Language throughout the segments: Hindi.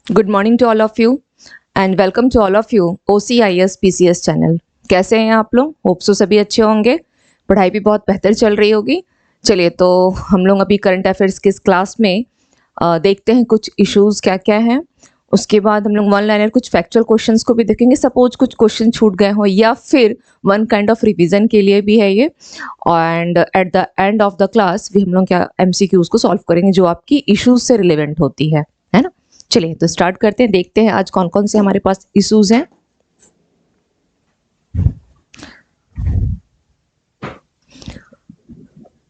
Good morning to all of you and welcome to all of you OCIS PCS channel. कैसे हैं आप लोग? होप सो सभी अच्छे होंगे। पढ़ाई भी बहुत बेहतर चल रही होगी। चलिए, तो हम लोग अभी करंट अफेयर्स की इस क्लास में देखते हैं कुछ इश्यूज क्या क्या हैं। उसके बाद हम लोग वन लाइनर कुछ फैक्चुअल क्वेश्चंस को भी देखेंगे, सपोज कुछ क्वेश्चन छूट गए हो या फिर वन काइंड ऑफ रिवीजन के लिए भी है ये। And at the end of the class भी हम लोग क्या MCQs को सॉल्व करेंगे जो आपकी इश्यूज से रिलेवेंट होती है ना। चलिए, तो स्टार्ट करते हैं, देखते हैं आज कौन कौन से हमारे पास इश्यूज हैं।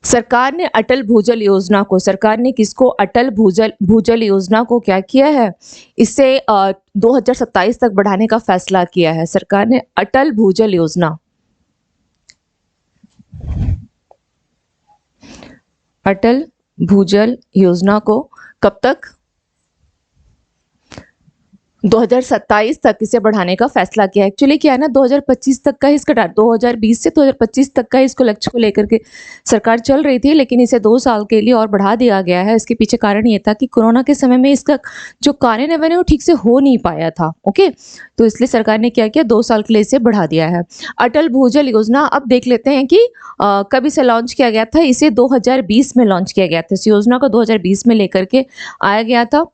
सरकार ने अटल भूजल योजना को, सरकार ने किसको? अटल भूजल भूजल योजना को क्या किया है? इसे 2027 तक बढ़ाने का फैसला किया है। सरकार ने अटल भूजल योजना, अटल भूजल योजना को कब तक? 2027 तक इसे बढ़ाने का फैसला किया। एक्चुअली क्या है ना, 2025 तक का इसका 2020 से 2025 तक का इसको लक्ष्य को लेकर के सरकार चल रही थी, लेकिन इसे 2 साल के लिए और बढ़ा दिया गया है। इसके पीछे कारण ये था कि कोरोना के समय में इसका जो कार्यान्वयन है वो ठीक से हो नहीं पाया था। ओके, तो इसलिए सरकार ने क्या किया, 2 साल के लिए इसे बढ़ा दिया है। अटल भूजल योजना, अब देख लेते हैं कि कब इसे लॉन्च किया गया था। इसे 2020 में लॉन्च किया गया था। इस योजना को 2020 में लेकर के आया गया था।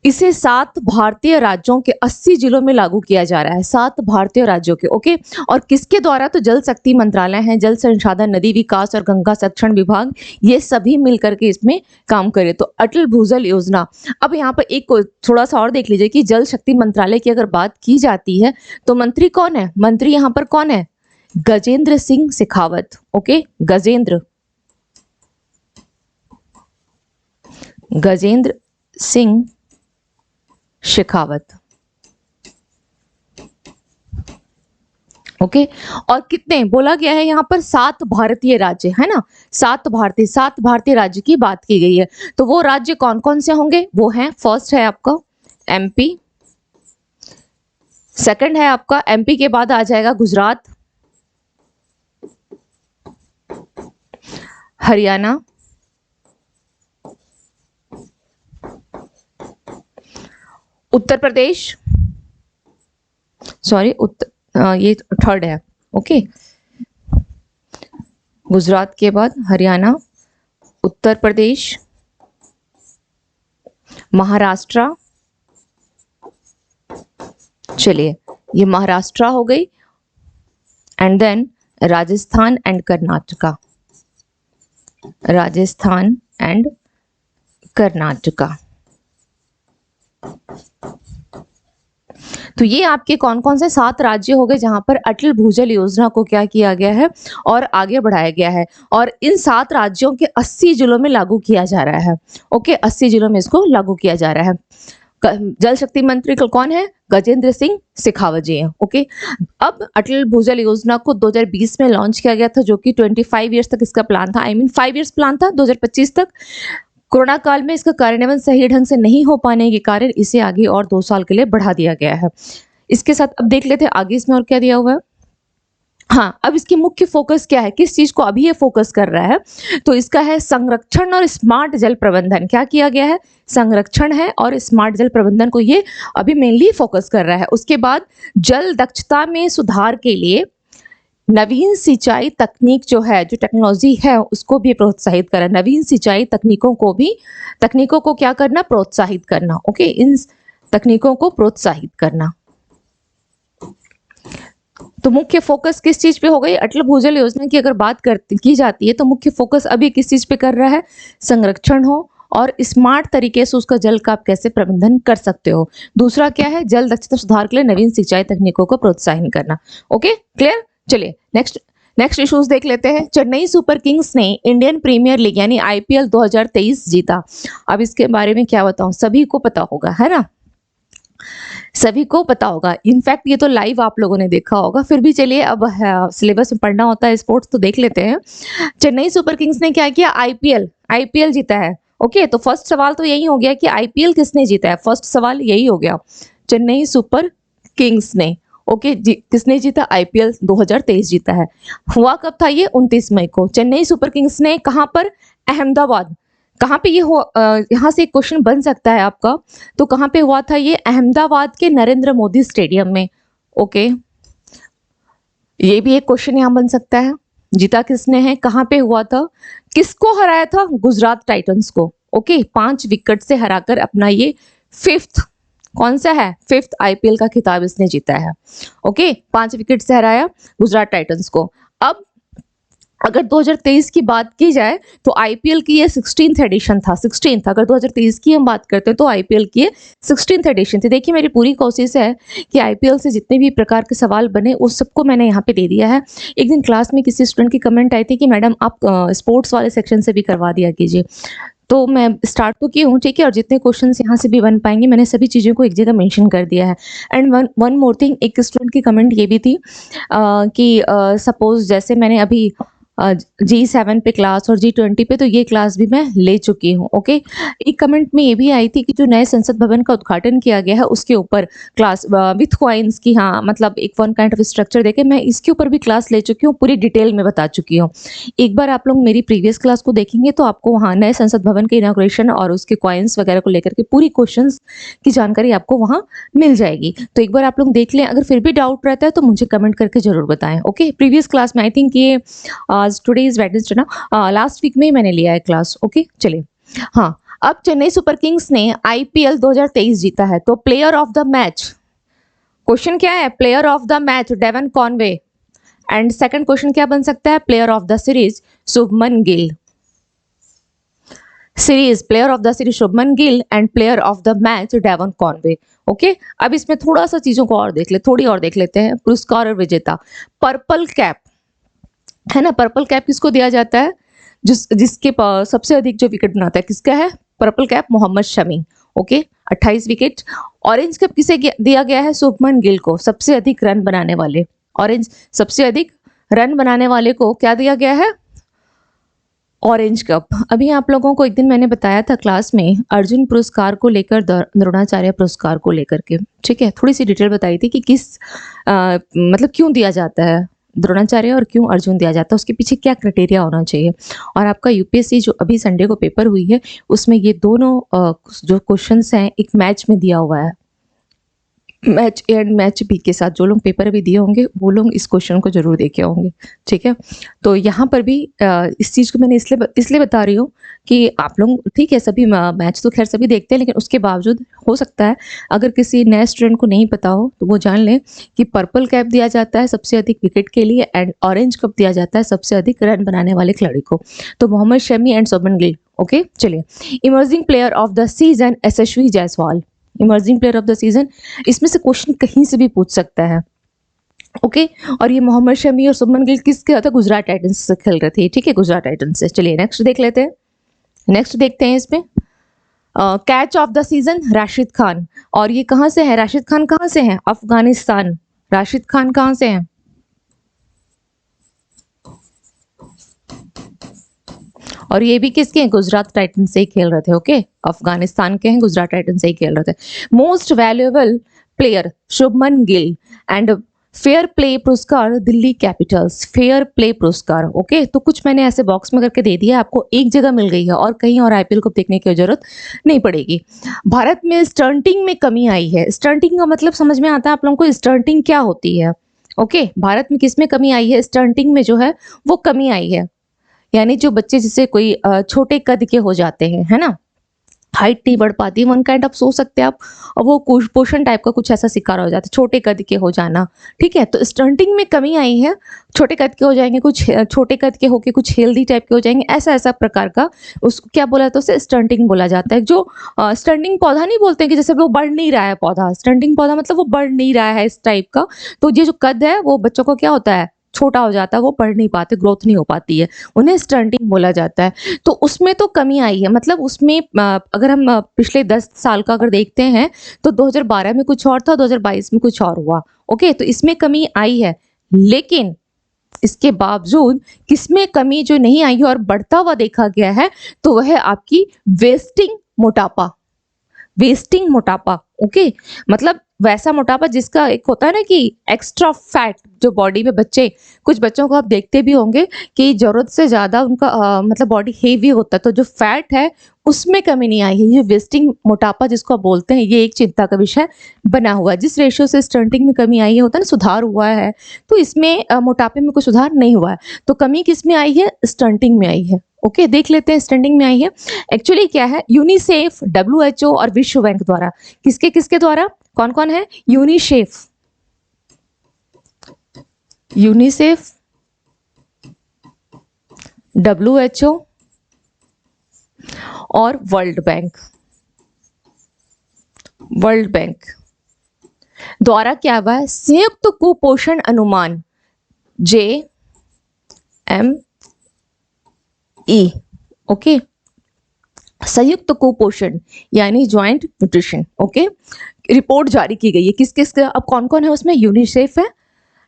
इसे 7 भारतीय राज्यों के 80 जिलों में लागू किया जा रहा है। 7 भारतीय राज्यों के। ओके, और किसके द्वारा? तो जल शक्ति मंत्रालय है, जल संसाधन, नदी विकास और गंगा संरक्षण विभाग, ये सभी मिलकर के इसमें काम करे। तो अटल भूजल योजना। अब यहाँ पर एक थोड़ा सा और देख लीजिए कि जल शक्ति मंत्रालय की अगर बात की जाती है तो मंत्री कौन है? मंत्री यहाँ पर कौन है? गजेंद्र सिंह शेखावत। ओके, गजेंद्र सिंह शेखावत। ओके, और कितने बोला गया है यहाँ पर? 7 भारतीय राज्य है ना, 7 भारतीय राज्य की बात की गई है। तो वो राज्य कौन कौन से होंगे? वो हैं, फर्स्ट है आपका MP, सेकंड है आपका MP के बाद आ जाएगा गुजरात, हरियाणा, उत्तर प्रदेश, सॉरी ये थर्ड है। ओके, गुजरात के बाद हरियाणा, उत्तर प्रदेश, महाराष्ट्र। चलिए, ये महाराष्ट्र हो गई, and then Rajasthan and Karnataka, Rajasthan and Karnataka. तो ये आपके कौन कौन से 7 राज्य हो गए जहां पर अटल भूजल योजना को क्या किया गया है और आगे बढ़ाया गया है। और इन 7 राज्यों के 80 जिलों में लागू किया जा रहा है। ओके, 80 जिलों में इसको लागू किया जा रहा है। जल शक्ति मंत्री कौन है? गजेंद्र सिंह शेखावत जी हैं। ओके, अब अटल भूजल योजना को 2020 में लॉन्च किया गया था, जो कि 25 ईयर्स तक इसका प्लान था। 5 ईयर्स प्लान था, 2025 तक। कोरोना काल में इसका कार्यान्वयन सही ढंग से नहीं हो पाने के कारण इसे आगे और 2 साल के लिए बढ़ा दिया गया है। इसके साथ अब देख लेते हैं आगे इसमें और क्या दिया हुआ है। हाँ, अब इसकी मुख्य फोकस क्या है, किस चीज को अभी ये फोकस कर रहा है? तो इसका है संरक्षण और स्मार्ट जल प्रबंधन। क्या किया गया है? संरक्षण है और स्मार्ट जल प्रबंधन को ये अभी मेनली फोकस कर रहा है। उसके बाद जल दक्षता में सुधार के लिए नवीन सिंचाई तकनीक जो है, जो टेक्नोलॉजी है, उसको भी प्रोत्साहित करा। नवीन सिंचाई तकनीकों को क्या करना? प्रोत्साहित करना। ओके, इन तकनीकों को प्रोत्साहित करना। तो मुख्य फोकस किस चीज पे हो गई? अटल भूजल योजना की अगर बात की जाती है तो मुख्य फोकस अभी किस चीज पे कर रहा है? संरक्षण हो और स्मार्ट तरीके से उसका जल का आप कैसे प्रबंधन कर सकते हो। दूसरा क्या है? जल दक्षता सुधार के लिए नवीन सिंचाई तकनीकों को प्रोत्साहन करना। Okay, clear? चलिए नेक्स्ट इश्यूज देख लेते हैं। चेन्नई सुपर किंग्स ने इंडियन प्रीमियर लीग यानी IPL 2023 जीता। अब इसके बारे में क्या बताऊं, सभी को पता होगा, है ना, सभी को पता होगा। इनफैक्ट ये तो लाइव आप लोगों ने देखा होगा, फिर भी चलिए, अब सिलेबस में पढ़ना होता है स्पोर्ट्स, तो देख लेते हैं। चेन्नई सुपर किंग्स ने क्या किया? IPL जीता है। ओके, तो फर्स्ट सवाल तो यही हो गया कि IPL किसने जीता है। फर्स्ट सवाल यही हो गया, चेन्नई सुपर किंग्स ने। ओके, किसने जीता? IPL 2023 जीता है। हुआ कब था ये? 29 मई को। चेन्नई सुपर किंग्स ने कहां पर? अहमदाबाद, कहाँ पे ये यहाँ से एक क्वेश्चन बन सकता है आपका, तो कहाँ पे हुआ था ये? अहमदाबाद के नरेंद्र मोदी स्टेडियम में। ओके, ये भी एक क्वेश्चन यहाँ बन सकता है। जीता किसने है, कहाँ पे हुआ था, किसको हराया था? गुजरात टाइटंस को। ओके, 5 विकेट से हराकर अपना ये 5th, कौन सा है, 5th आईपीएल का खिताब इसने जीता है। ओके, 5 विकेट से हराया गुजरात टाइटंस को। अब अगर 2023 की बात की जाए तो आईपीएल की ये 16th एडिशन था। 16th, अगर 2023 की हम बात करते हैं तो आईपीएल की ये 16th एडिशन थी। देखिए, मेरी पूरी कोशिश है कि आईपीएल से जितने भी प्रकार के सवाल बने उस सबको मैंने यहाँ पे दे दिया है। एक दिन क्लास में किसी स्टूडेंट की कमेंट आई थी कि मैडम आप स्पोर्ट्स वाले सेक्शन से भी करवा दिया कीजिए, तो मैं स्टार्ट तो की हूँ, ठीक है, और जितने क्वेश्चंस यहाँ से भी बन पाएंगे मैंने सभी चीज़ों को एक जगह मेंशन कर दिया है। एंड वन मोर थिंग, एक स्टूडेंट की कमेंट ये भी थी कि सपोज जैसे मैंने अभी G7 पे क्लास और G20 पे तो ये क्लास भी मैं ले चुकी हूँ। ओके, एक कमेंट में ये भी आई थी कि जो नए संसद भवन का उद्घाटन किया गया है उसके ऊपर क्लास विथ कॉइन्स की, हाँ मतलब एक वन काइंड ऑफ स्ट्रक्चर देके मैं इसके ऊपर भी क्लास ले चुकी हूँ, पूरी डिटेल में बता चुकी हूँ। एक बार आप लोग मेरी प्रीवियस क्लास को देखेंगे तो आपको वहाँ नए संसद भवन के इनॉग्रेशन और उसके कॉइन्स वगैरह को लेकर के पूरी क्वेश्चंस की जानकारी आपको वहाँ मिल जाएगी। तो एक बार आप लोग देख लें, अगर फिर भी डाउट रहता है तो मुझे कमेंट करके जरूर बताएं। ओके, प्रीवियस क्लास में आई थिंक ये आज टुडे इज वेडनेसडे ना, लास्ट वीक में ही मैंने लिया है क्लास। ओके, चलिए, हाँ, अब चेन्नई सुपर किंग्स ने आईपीएल 2023 जीता है, तो player of the match, question क्या है, player of the match Devon Conway, and second question क्या बन सकता है, player of the series Shubman Gill. Series player of the series Shubman Gill and player of the match Devon Conway. Okay, अब इसमें थोड़ा सा चीजों को और थोड़ी और देख लेते हैं। पुरस्कार और विजेता, पर्पल कैप है ना, पर्पल कैप किसको दिया जाता है, जिसके सबसे अधिक जो विकेट बनाता है, किसका है purple cap, Mohammed Shami. Okay, 28 wicket. Orange cap किसे दिया गया है, शुभमन गिल को, सबसे अधिक रन बनाने वाले, ऑरेंज सबसे अधिक रन बनाने वाले को क्या दिया गया है, ऑरेंज कप। अभी आप लोगों को एक दिन मैंने बताया था क्लास में अर्जुन पुरस्कार को लेकर, द्रोणाचार्य पुरस्कार को लेकर के, ठीक है, थोड़ी सी डिटेल बताई थी कि किस मतलब क्यों दिया जाता है द्रोणाचार्य और क्यों अर्जुन दिया जाता है, उसके पीछे क्या क्राइटेरिया होना चाहिए। और आपका यूपीएससी जो अभी संडे को पेपर हुई है उसमें ये दोनों जो क्वेश्चंस हैं एक मैच में दिया हुआ है, match A and match B के साथ। जो लोग पेपर भी दिए होंगे वो लोग इस क्वेश्चन को जरूर देखे होंगे, ठीक है। तो यहाँ पर भी इस चीज़ को मैंने इसलिए बता रही हूँ कि आप लोग, ठीक है, सभी मैच तो खैर सभी देखते हैं, लेकिन उसके बावजूद हो सकता है अगर किसी नए स्टूडेंट को नहीं पता हो तो वो जान लें कि पर्पल कैप दिया जाता है सबसे अधिक विकेट के लिए एंड ऑरेंज कप दिया जाता है सबसे अधिक रन बनाने वाले खिलाड़ी को, तो मोहम्मद शमी एंड शुभमन गिल। ओके, चलिए, emerging player of the season Yashasvi Jaiswal, emerging player of the season, इसमें से क्वेश्चन कहीं से भी पूछ सकता है। ओके, और ये मोहम्मद शमी और शुभमन गिल किसके था, गुजरात टाइटंस से खेल रहे थे, ठीक है, गुजरात टाइटंस से। चलिए नेक्स्ट देख लेते हैं, नेक्स्ट देखते हैं इसमें catch of the season Rashid Khan, और ये कहाँ से है, राशिद खान कहाँ से है, अफगानिस्तान। राशिद खान कहाँ से है, और ये भी किसके हैं, गुजरात टाइटंस से ही खेल रहे थे। ओके, अफगानिस्तान के हैं, गुजरात टाइटंस से ही खेल रहे थे। Most valuable player Shubman Gill and fair play पुरस्कार दिल्ली कैपिटल्स, फेयर प्ले पुरस्कार। ओके, तो कुछ मैंने ऐसे बॉक्स में करके दे दिया, आपको एक जगह मिल गई है और कहीं और आईपीएल को देखने की जरूरत नहीं पड़ेगी। भारत में स्टंटिंग में कमी आई है, स्टंटिंग का मतलब समझ में आता है आप लोगों को, स्टंटिंग क्या होती है। ओके, भारत में किस में कमी आई है, स्टंटिंग में जो है वो कमी आई है, यानी जो बच्चे जिससे कोई छोटे कद के हो जाते हैं, है ना, हाइट नहीं बढ़ पाती, वन काइंड ऑफ सोच सकते हैं आप, और वो कुपोषण टाइप का कुछ ऐसा शिकार हो जाता है, छोटे कद के हो जाना, ठीक है। तो स्टंटिंग में कमी आई है, छोटे कद के हो जाएंगे, कुछ छोटे कद के होके कुछ हेल्दी टाइप के हो जाएंगे, ऐसा ऐसा प्रकार का उसको क्या बोला जाता है, उसे स्टंटिंग बोला जाता है। जो स्टंटिंग पौधा नहीं बोलते हैं कि जैसे वो बढ़ नहीं रहा है पौधा, स्टंटिंग पौधा मतलब वो बढ़ नहीं रहा है इस टाइप का। तो ये जो कद है वो बच्चों को क्या होता है, छोटा हो जाता है, वो पढ़ नहीं पाते, ग्रोथ नहीं हो पाती है, उन्हें स्टंटिंग बोला जाता है। तो उसमें तो कमी आई है, मतलब उसमें अगर हम पिछले 10 साल का अगर देखते हैं तो 2012 में कुछ और था, 2022 में कुछ और हुआ। ओके, तो इसमें कमी आई है, लेकिन इसके बावजूद किसमें कमी जो नहीं आई है और बढ़ता हुआ देखा गया है तो वह है आपकी वेस्टिंग मोटापा, वेस्टिंग मोटापा। ओके, मतलब वैसा मोटापा जिसका एक होता है ना कि एक्स्ट्रा फैट जो बॉडी में बच्चे कुछ बच्चों को आप देखते भी होंगे कि ज़रूरत से ज़्यादा उनका मतलब बॉडी हेवी होता है, तो जो फैट है उसमें कमी नहीं आई है। ये वेस्टिंग मोटापा जिसको आप बोलते हैं, ये एक चिंता का विषय बना हुआ है। जिस रेशियो से स्टंटिंग में कमी आई है, होता है ना सुधार हुआ है, तो इसमें मोटापे में कोई सुधार नहीं हुआ है। तो कमी किस में आई है? स्टंटिंग में आई है। ओके, देख लेते हैं स्टंटिंग में आई है। एक्चुअली क्या है, यूनिसेफ, WHO और विश्व बैंक द्वारा, किसके किसके द्वारा, कौन कौन है? यूनिसेफ, यूनिसेफ, WHO और वर्ल्ड बैंक, वर्ल्ड बैंक द्वारा क्या हुआ है? संयुक्त कुपोषण अनुमान JME, ओके, संयुक्त कुपोषण यानी ज्वाइंट न्यूट्रिशन, ओके, रिपोर्ट जारी की गई है। किस किस का? अब कौन कौन है उसमें? यूनिसेफ है,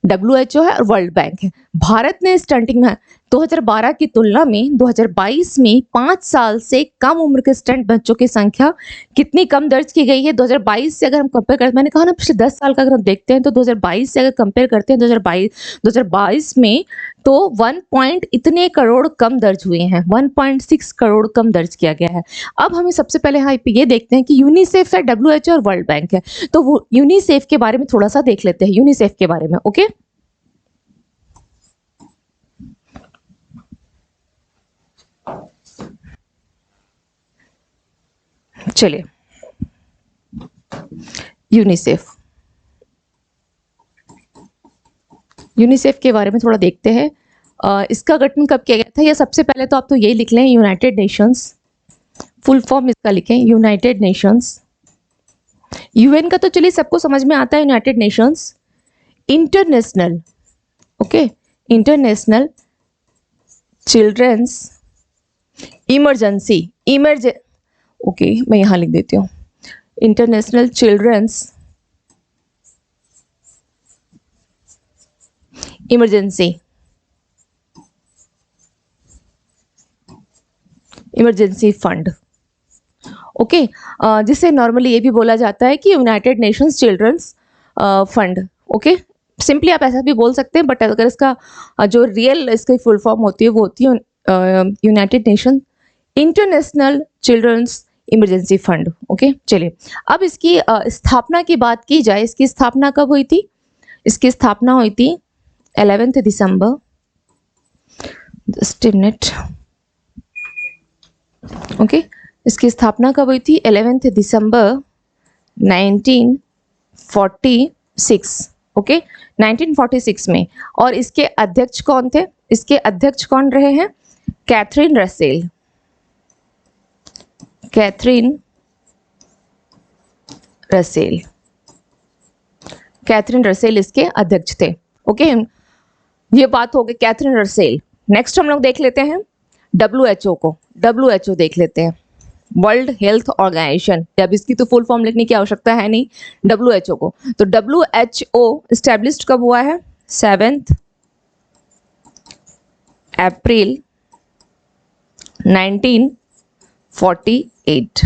WHO है और वर्ल्ड बैंक है। भारत ने स्टंटिंग में 2012 की तुलना में 2022 में 5 साल से कम उम्र के स्टंट बच्चों की संख्या कितनी कम दर्ज की गई है? 2022 से अगर हम कंपेयर करते हैं, मैंने कहा ना पिछले 10 साल का अगर हम देखते हैं तो 2022 से अगर कंपेयर करते हैं 2022 में तो 1 पॉइंट इतने करोड़ कम दर्ज हुए हैं, 1.6 करोड़ कम दर्ज किया गया है। अब हमें सबसे पहले यहाँ पे ये देखते हैं कि यूनिसेफ है, WHO और वर्ल्ड बैंक है, तो वो यूनिसेफ के बारे में थोड़ा सा देख लेते हैं, यूनिसेफ के बारे में। ओके, चलिए, यूनिसेफ, यूनिसेफ के बारे में थोड़ा देखते हैं। इसका गठन कब किया गया था? या सबसे पहले तो आप तो यही लिख लें, यूनाइटेड नेशंस, फुल फॉर्म इसका लिखें, यूनाइटेड नेशंस। यूएन का तो चलिए सबको समझ में आता है, United Nations. International, okay, international children's emergency, okay, मैं यहां लिख देती हूँ, international children's emergency, emergency fund, okay, जिसे नॉर्मली ये भी बोला जाता है कि United Nations children's fund. Okay, simply आप ऐसा भी बोल सकते हैं, बट अगर इसका जो रियल इसकी फुल फॉर्म होती है वो होती है United Nation international children's emergency fund. Okay, चलिए, अब इसकी स्थापना की बात की जाए, इसकी स्थापना कब हुई थी? इसकी स्थापना हुई थी 11 दिसंबर, जस्ट अ मिनट, ओके, इसकी स्थापना कब हुई थी? 11 दिसंबर 1946, ओके, 1946 में। और इसके अध्यक्ष कौन थे? इसके अध्यक्ष कौन रहे हैं? Catherine Russell, Catherine Russell, Catherine Russell इसके अध्यक्ष थे। ओके, ये बात हो गई कैथरीन रसेल। नेक्स्ट हम लोग देख लेते हैं WHO को, WHO देख लेते हैं, वर्ल्ड हेल्थ ऑर्गेनाइजेशन। अब इसकी तो फुल फॉर्म लिखने की आवश्यकता है नहीं, WHO को। तो WHO एस्टैब्लिश्ड कब हुआ है? 7 अप्रैल 1948,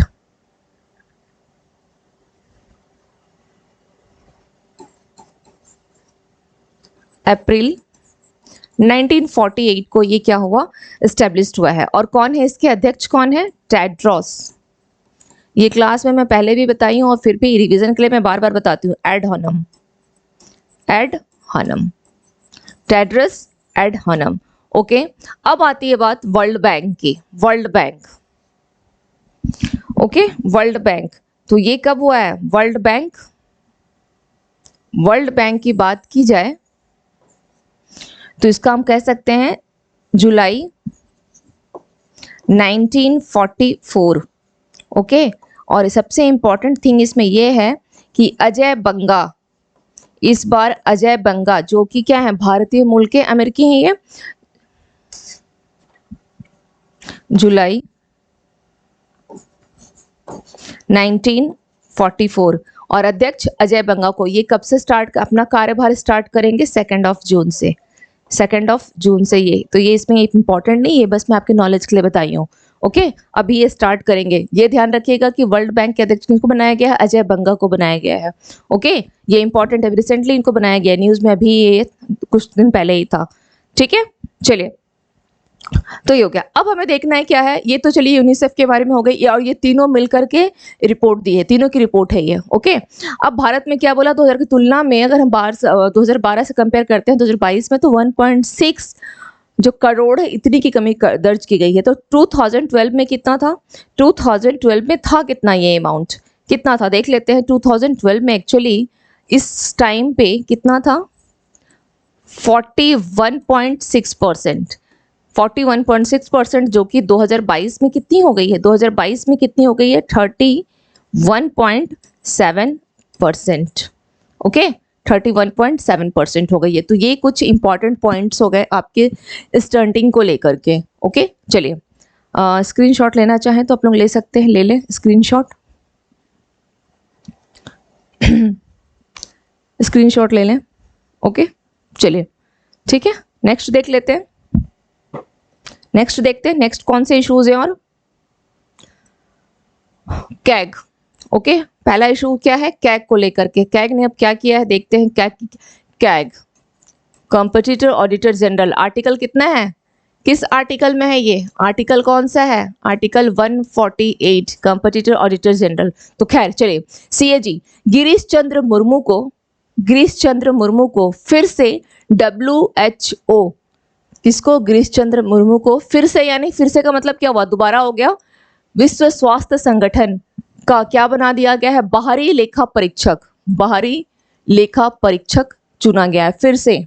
अप्रैल 1948 को ये क्या हुआ? एस्टेब्लिश्ड हुआ है। और कौन है इसके अध्यक्ष? कौन है? टेड्रोस। ये क्लास में मैं पहले भी बताई हूँ और फिर भी रिवीजन के लिए मैं बार बार बताती हूँ, एडहानम, एडहानम, टेड्रोस एडहानम। ओके, अब आती है बात वर्ल्ड बैंक की, world bank, okay, world bank. तो ये कब हुआ है? वर्ल्ड बैंक, वर्ल्ड बैंक की बात की जाए तो इसका हम कह सकते हैं जुलाई 1944, ओके। और सबसे इंपॉर्टेंट थिंग इसमें यह है कि अजय बंगा, इस बार अजय बंगा जो कि क्या है? भारतीय मूल के, अमेरिकी हैं ये, जुलाई 1944। और अध्यक्ष अजय बंगा को, ये कब से स्टार्ट अपना कार्यभार स्टार्ट करेंगे? 2 जून से, 2 जून से। ये तो ये इसमें इंपॉर्टेंट नहीं है, बस मैं आपके नॉलेज के लिए बताई हूँ। ओके अभी ये स्टार्ट करेंगे। ये ध्यान रखिएगा कि वर्ल्ड बैंक के अध्यक्ष किनको बनाया गया है, अजय बंगा को बनाया गया है। ओके ये इंपॉर्टेंट है, रिसेंटली इनको बनाया गया, न्यूज में अभी ये कुछ दिन पहले ही था। ठीक है चलिए, तो ये हो गया। अब हमें देखना है क्या है, ये तो चलिए यूनिसेफ के बारे में हो गई, और ये तीनों मिलकर के रिपोर्ट दी है, तीनों की रिपोर्ट है ये। ओके अब भारत में क्या बोला, 2000 की तुलना में अगर हम 2012 से कंपेयर करते हैं 2022 में, तो 1.6 जो करोड़ है इतनी की कमी दर्ज की गई है। तो 2012 में कितना था, 2012 में था कितना, ये अमाउंट कितना था देख लेते हैं। 2012 में एक्चुअली इस टाइम पे कितना था, 41.6%, 41.6%, जो कि 2022 में कितनी हो गई है, 2022 में कितनी हो गई है, 31.7%। ओके 31.7% हो गई है। तो ये कुछ इंपॉर्टेंट पॉइंट्स हो गए आपके स्टंटिंग को लेकर के। ओके चलिए स्क्रीनशॉट लेना चाहें तो आप लोग ले सकते हैं, ले लें स्क्रीनशॉट। स्क्रीनशॉट ले लें। ओके चलिए ठीक है, नेक्स्ट देख लेते हैं, नेक्स्ट देखते हैं, नेक्स्ट कौन से इश्यूज हैं। और कैग, ओके पहला इशू क्या है, कैग को लेकर के। कैग ने अब क्या किया है देखते हैं। CAG competitor auditor general, article कितना है, किस आर्टिकल में है ये, आर्टिकल कौन सा है, आर्टिकल 148 कॉम्पिटिटर ऑडिटर जनरल। तो खैर चलिए, सीएजी गिरीश चंद्र मुर्मू को फिर से WHO, किसको, गिरीश चंद्र मुर्मू को फिर से, यानी फिर से का मतलब क्या हुआ, दोबारा हो गया, विश्व स्वास्थ्य संगठन का क्या बना दिया गया है, बाहरी लेखा परीक्षक चुना गया है फिर से,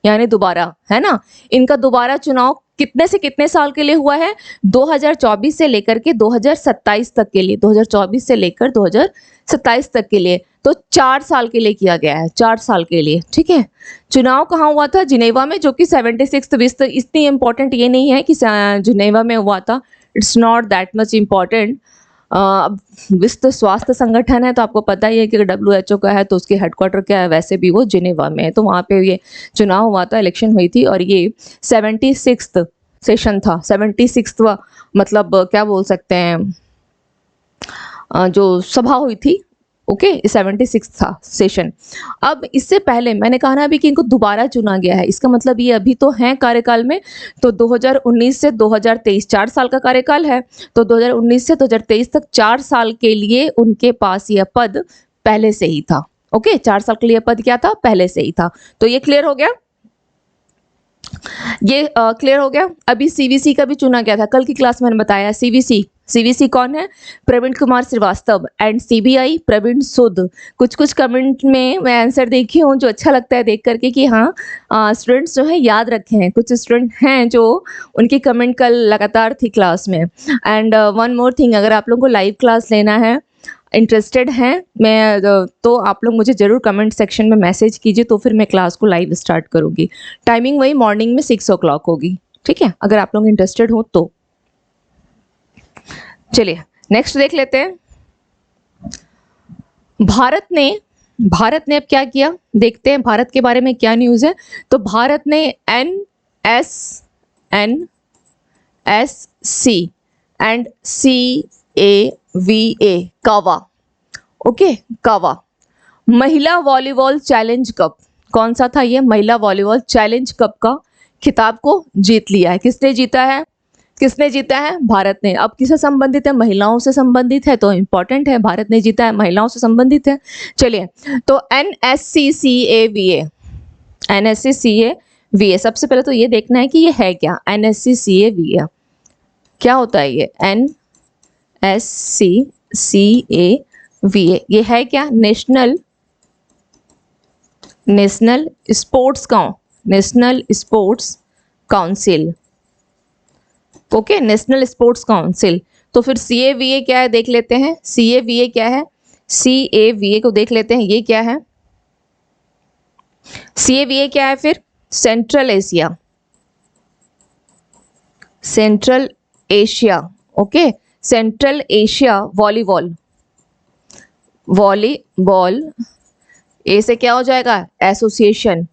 यानी दोबारा, है ना। इनका दोबारा चुनाव कितने से कितने साल के लिए हुआ है, 2024 से लेकर के 2027 तक के लिए, 2024 से लेकर 2027 तक के लिए, तो 4 साल के लिए किया गया है, 4 साल के लिए। ठीक है, चुनाव कहाँ हुआ था, जिनेवा में, जो कि 76th विश्व, इतनी इंपॉर्टेंट ये नहीं है कि जिनेवा में हुआ था, it's not that much important. विश्व स्वास्थ्य संगठन है तो आपको पता ही है कि WHO का है तो उसके हेडक्वार्टर क्या है, वैसे भी वो जिनेवा में है। तो वहाँ पे ये चुनाव हुआ था, इलेक्शन हुई थी, और ये 76th सेशन था, 76वां मतलब क्या बोल सकते हैं, जो सभा हुई थी। ओके 76 था सेशन। अब इससे पहले मैंने कहा ना अभी कि इनको दोबारा चुना गया है, इसका मतलब ये अभी तो हैं कार्यकाल में, तो 2019 से 2023 4 साल का कार्यकाल है, तो 2019 से 2023 तक 4 साल के लिए उनके पास यह पद पहले से ही था। ओके 4 साल के लिए पद क्या था, पहले से ही था। तो ये क्लियर हो गया, ये क्लियर हो गया। अभी CVC का भी चुना गया था, कल की क्लास में मैंने बताया। CVC कौन है, प्रवीण कुमार श्रीवास्तव, एंड CBI प्रवीण सुद। कुछ कमेंट में मैं आंसर देखी हूँ जो अच्छा लगता है देख करके कि हाँ स्टूडेंट्स जो है याद रखे हैं, कुछ स्टूडेंट हैं जो उनकी कमेंट कल लगातार थी क्लास में। एंड वन मोर थिंग, अगर आप लोगों को लाइव क्लास लेना है, इंटरेस्टेड हैं मैं, तो आप लोग मुझे ज़रूर कमेंट सेक्शन में मैसेज कीजिए, तो फिर मैं क्लास को लाइव स्टार्ट करूँगी। टाइमिंग वही मॉर्निंग में 6 o'clock होगी। ठीक है, अगर आप लोग इंटरेस्टेड हो तो। चलिए नेक्स्ट देख लेते हैं। भारत ने अब क्या किया देखते हैं, भारत के बारे में क्या न्यूज़ है। तो भारत ने NSC एंड CAVA कावा, ओके कावा महिला वॉलीबॉल चैलेंज कप, कौन सा था ये, महिला वॉलीबॉल चैलेंज कप का खिताब को जीत लिया है। किसने जीता है, भारत ने। अब किससे संबंधित है, महिलाओं से संबंधित है, तो इंपॉर्टेंट है, भारत ने जीता है, महिलाओं से संबंधित है। चलिए तो NSCCAVA, सबसे पहले तो ये देखना है कि ये है क्या, NSCCAVA क्या होता है, ये NSCCAVA ये है क्या, national sports council. Okay national sports council. तो फिर CAVA क्या है देख लेते हैं, CAVA क्या है, CAVA को देख लेते हैं, ये क्या है, CAVA क्या है फिर, Central Asia, okay Central Asia volleyball, A से क्या हो जाएगा, association,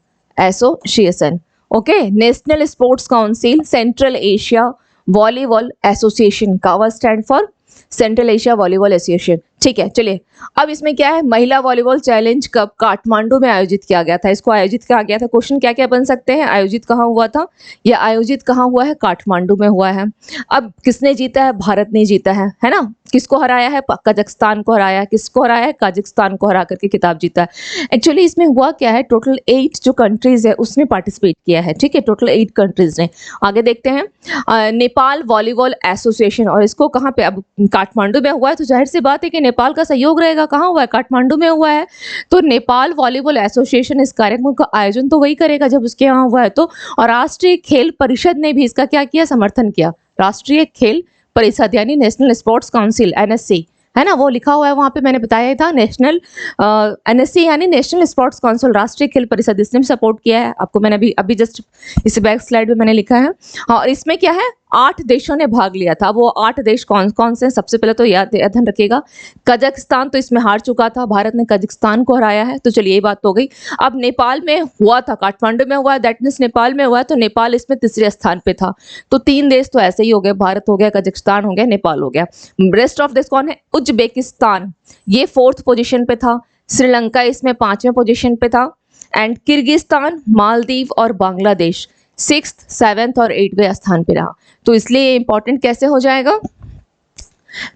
okay national sports council Central Asia volleyball association, CAVA stand for Central Asia volleyball association. ठीक है, चलिए अब इसमें क्या है, महिला वॉलीबॉल चैलेंज कब काठमांडू में आयोजित किया गया था, इसको आयोजित किया गया था। क्वेश्चन क्या क्या बन सकते हैं, आयोजित कहाँ हुआ था, यह आयोजित कहाँ हुआ है, काठमांडू में हुआ है। अब किसने जीता है, भारत ने जीता है ना। किसको हराया है, कजाकिस्तान को हराया। किसको हराया है, कजाकिस्तान को हरा करके खिताब जीता है। एक्चुअली इसमें हुआ क्या है, टोटल 8 जो कंट्रीज है उसने पार्टिसिपेट किया है। ठीक है, टोटल 8 कंट्रीज ने। आगे देखते हैं नेपाल वॉलीबॉल एसोसिएशन, और इसको कहाँ पे, अब काठमांडू में हुआ है तो जाहिर सी बात है कि नेपाल का सहयोग रहेगा। कहाँ हुआ है, काठमांडू में हुआ है, तो नेपाल वॉलीबॉल एसोसिएशन इस कार्यक्रम का आयोजन तो वही करेगा जब उसके यहाँ हुआ है तो। और राष्ट्रीय खेल परिषद ने भी इसका क्या किया, समर्थन किया। राष्ट्रीय खेल परिषद यानी नेशनल स्पोर्ट्स काउंसिल, एनएससी है ना, वो लिखा हुआ है वहां पे, मैंने बताया था। नेशनल एनएससी यानी नेशनल स्पोर्ट्स काउंसिल, राष्ट्रीय खेल परिषद, इसने भी सपोर्ट किया है। आपको मैंने अभी जस्ट इस बैक स्लाइड में मैंने लिखा है। और इसमें क्या है, 8 देशों ने भाग लिया था। वो 8 देश कौन कौन से, सबसे पहले तो ध्यान रखिएगा, कजाकिस्तान तो इसमें हार चुका था, भारत ने कजाकिस्तान को हराया है। तो चलिए ये बात तो हो गई। अब नेपाल में हुआ था, काठमांडू में हुआ, दैट मीन्स नेपाल में हुआ है, तो नेपाल इसमें तीसरे स्थान पे था। तो 3 देश तो ऐसे ही हो गए, भारत हो गया, कजाकिस्तान हो गया, नेपाल हो गया। रेस्ट ऑफ देश कौन है, उज्बेकिस्तान, ये 4th पोजीशन पे था। श्रीलंका इसमें 5वें पोजीशन पे था। एंड किर्गिस्तान, मालदीव और बांग्लादेश 6th, 7th और 8वें स्थान पे रहा। तो इसलिए इंपॉर्टेंट कैसे हो जाएगा,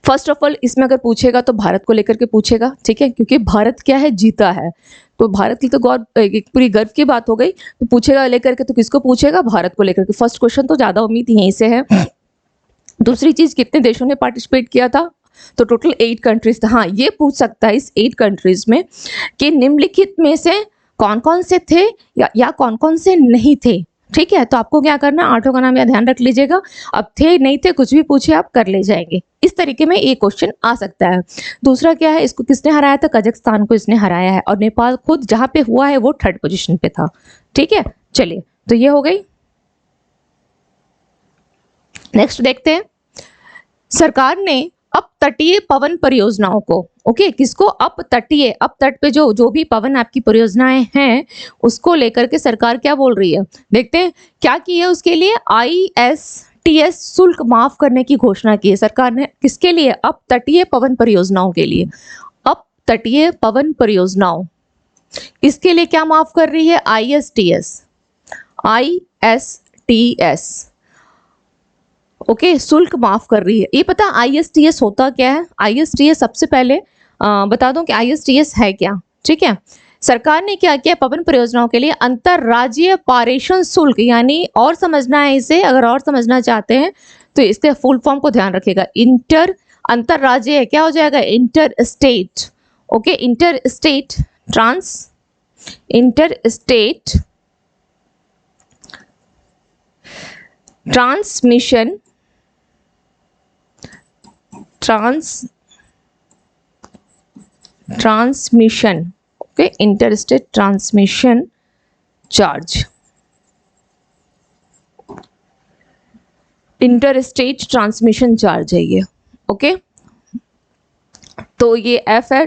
फर्स्ट ऑफ ऑल इसमें अगर पूछेगा तो भारत को लेकर के पूछेगा। ठीक है, क्योंकि भारत क्या है, जीता है, तो भारत की तो एक पूरी गर्व की बात हो गई। तो पूछेगा लेकर के, तो किसको पूछेगा, भारत को लेकर के। फर्स्ट क्वेश्चन तो ज्यादा उम्मीद यहीं से है। दूसरी चीज, कितने देशों ने पार्टिसिपेट किया था, तो टोटल 8 कंट्रीज था। हाँ, ये पूछ सकता है इस 8 कंट्रीज में कि निम्नलिखित में से कौन कौन से थे या कौन कौन से नहीं थे। ठीक है, तो आपको क्या करना, 8 का नाम या ध्यान रख लीजिएगा। अब थे नहीं थे कुछ भी पूछे आप कर ले जाएंगे। इस तरीके में एक क्वेश्चन आ सकता है। दूसरा क्या है, इसको किसने हराया था, कजाकिस्तान को इसने हराया है, और नेपाल खुद जहां पे हुआ है वो 3rd पोजीशन पे था। ठीक है, चलिए तो ये हो गई। नेक्स्ट देखते हैं, सरकार ने अप तटीय पवन परियोजनाओं को, ओके, किसको, अप तटीय, अप तट पे जो भी पवन आपकी परियोजनाएं हैं उसको लेकर के सरकार क्या बोल रही है। देखते हैं क्या की है, उसके लिए ISTS शुल्क माफ करने की घोषणा की है सरकार ने। किसके लिए, अप तटीय पवन परियोजनाओं के लिए। अप तटीय पवन परियोजनाओं, इसके लिए क्या माफ कर रही है, ISTS, ओके, शुल्क माफ कर रही है। ये पता ISTS होता क्या है, ISTS सबसे पहले बता दूं कि ISTS है क्या। ठीक है, सरकार ने क्या किया, पवन परियोजनाओं के लिए अंतरराज्यीय पारेषण शुल्क, यानी और समझना है इसे, अगर और समझना चाहते हैं तो इसके फुल फॉर्म को ध्यान रखिएगा। अंतरराज्यीय क्या हो जाएगा, inter state, okay, inter state transmission, okay, interstate transmission charge, interstate transmission charge है ये। ओके, तो ये F है,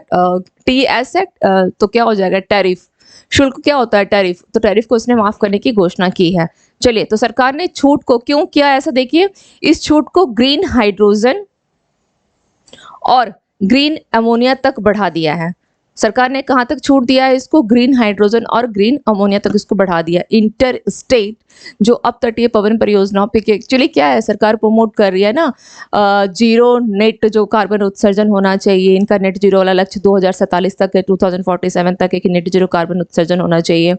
TS है, तो क्या हो जाएगा, टैरिफ। शुल्क क्या होता है, टैरिफ, तो टैरिफ को उसने माफ करने की घोषणा की है। चलिए, तो सरकार ने छूट को क्यों किया ऐसा, देखिए, इस छूट को ग्रीन हाइड्रोजन और ग्रीन अमोनिया तक बढ़ा दिया है। सरकार ने कहाँ तक छूट दिया है इसको, ग्रीन हाइड्रोजन और ग्रीन अमोनिया तक इसको बढ़ा दिया। इंटर स्टेट जो अपतटीय पवन परियोजनाओं पे एक्चुअली क्या है, सरकार प्रमोट कर रही है ना, जीरो नेट जो कार्बन उत्सर्जन होना चाहिए, इनका नेट जीरो वाला लक्ष्य 2047 तक है, 2047 तक है कि नेट जीरो कार्बन उत्सर्जन होना चाहिए।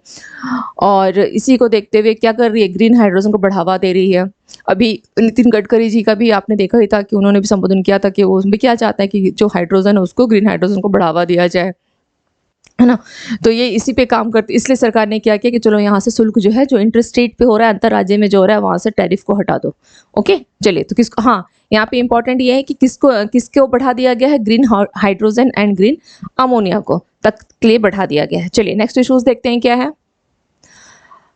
और इसी को देखते हुए क्या कर रही है, ग्रीन हाइड्रोजन को बढ़ावा दे रही है। अभी नितिन गडकरी जी का भी आपने देखा ही था कि उन्होंने भी संबोधन किया था कि वो भी क्या चाहता है कि जो हाइड्रोजन है उसको, ग्रीन हाइड्रोजन को बढ़ावा दिया जाए, है ना। तो ये इसी पे काम करती, इसलिए सरकार ने क्या किया कि चलो यहाँ से शुल्क जो है, जो इंटरस्टेट पे हो रहा है, अंतरराज्य में जो हो रहा है, वहां से टैरिफ को हटा दो। ओके, चलिए, तो किसको, हाँ, यहाँ पे इंपॉर्टेंट ये है कि किसको बढ़ा दिया गया है, green hydrogen and green ammonia को तक के लिए बढ़ा दिया गया है। चलिए, नेक्स्ट इश्यूज देखते हैं क्या है।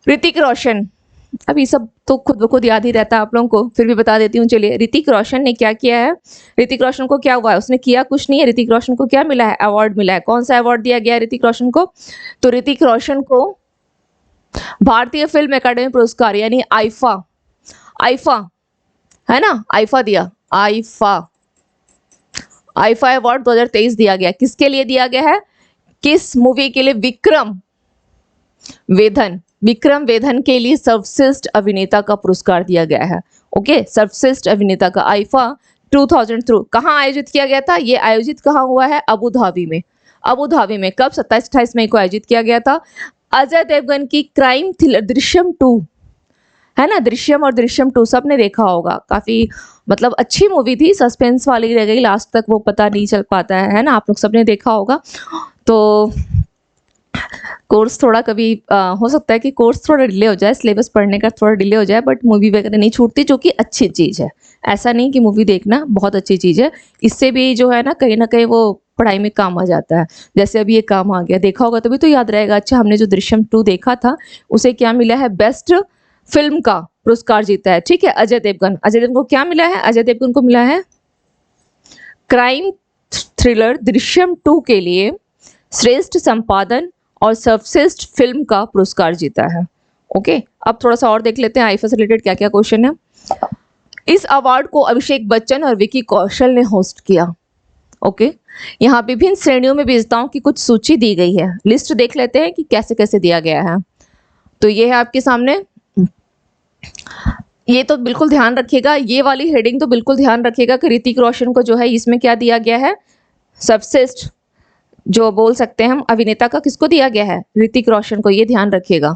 ऋतिक रोशन, अब ये सब तो खुद ब खुद याद ही रहता है आप लोगों को, फिर भी बता देती हूँ। चलिए, ऋतिक रोशन ने क्या किया है, ऋतिक रोशन को क्या हुआ है, उसने किया कुछ नहीं है, ऋतिक रोशन को क्या मिला है, अवार्ड मिला है। कौन सा अवार्ड दिया गया है ऋतिक रोशन को, तो ऋतिक रोशन को भारतीय फिल्म एकेडमी पुरस्कार यानी आईफा है ना, आईफा दिया, आईफा अवार्ड 2023 दिया गया। किसके लिए दिया गया है, किस मूवी के लिए, विक्रम वेधन के लिए सर्वश्रेष्ठ अभिनेता का पुरस्कार दिया गया है। ओके, सर्वश्रेष्ठ अभिनेता का आईफा 2003 कहाँ आयोजित किया गया था, ये आयोजित कहाँ हुआ है, अबू धाबी में। अबू धाबी में कब, 27-28 मई को आयोजित किया गया था। अजय देवगन की क्राइम थ्रिलर दृश्यम 2, है ना, दृश्यम और दृश्यम 2 सबने देखा होगा, काफी मतलब अच्छी मूवी थी, सस्पेंस वाली रह गई, लास्ट तक वो पता नहीं चल पाता है ना, आप लोग सबने देखा होगा। तो कोर्स थोड़ा कभी हो सकता है कि कोर्स थोड़ा डिले हो जाए, सिलेबस पढ़ने का थोड़ा डिले हो जाए, बट मूवी वगैरह नहीं छूटती, जो कि अच्छी चीज़ है। ऐसा नहीं कि मूवी देखना बहुत अच्छी चीज़ है, इससे भी जो है ना कहीं वो पढ़ाई में काम आ जाता है। जैसे अभी ये काम आ गया, देखा होगा तभी तो याद रहेगा। अच्छा, हमने जो दृश्यम 2 देखा था उसे क्या मिला है, बेस्ट फिल्म का पुरस्कार जीता है। ठीक है, अजय देवगन को क्या मिला है, अजय देवगन को मिला है क्राइम थ्रिलर दृश्यम 2 के लिए श्रेष्ठ संपादन और सर्वश्रेष्ठ फिल्म का पुरस्कार जीता है। ओके, अब थोड़ा सा और देख लेते हैं आईफा से रिलेटेड क्या क्या क्वेश्चन है। इस अवार्ड को अभिषेक बच्चन और विकी कौशल ने होस्ट किया। ओके, यहाँ विभिन्न श्रेणियों में विजेताओं की कुछ सूची दी गई है, लिस्ट देख लेते हैं कि कैसे कैसे दिया गया है। तो ये है आपके सामने, ये तो बिल्कुल ध्यान रखिएगा, ये वाली हेडिंग तो बिल्कुल ध्यान रखिएगा कि ऋतिक रोशन को जो है इसमें क्या दिया गया है, सर्वश्रेष्ठ जो बोल सकते हैं हम अभिनेता का किसको दिया गया है, ऋतिक रोशन को, ये ध्यान रखिएगा।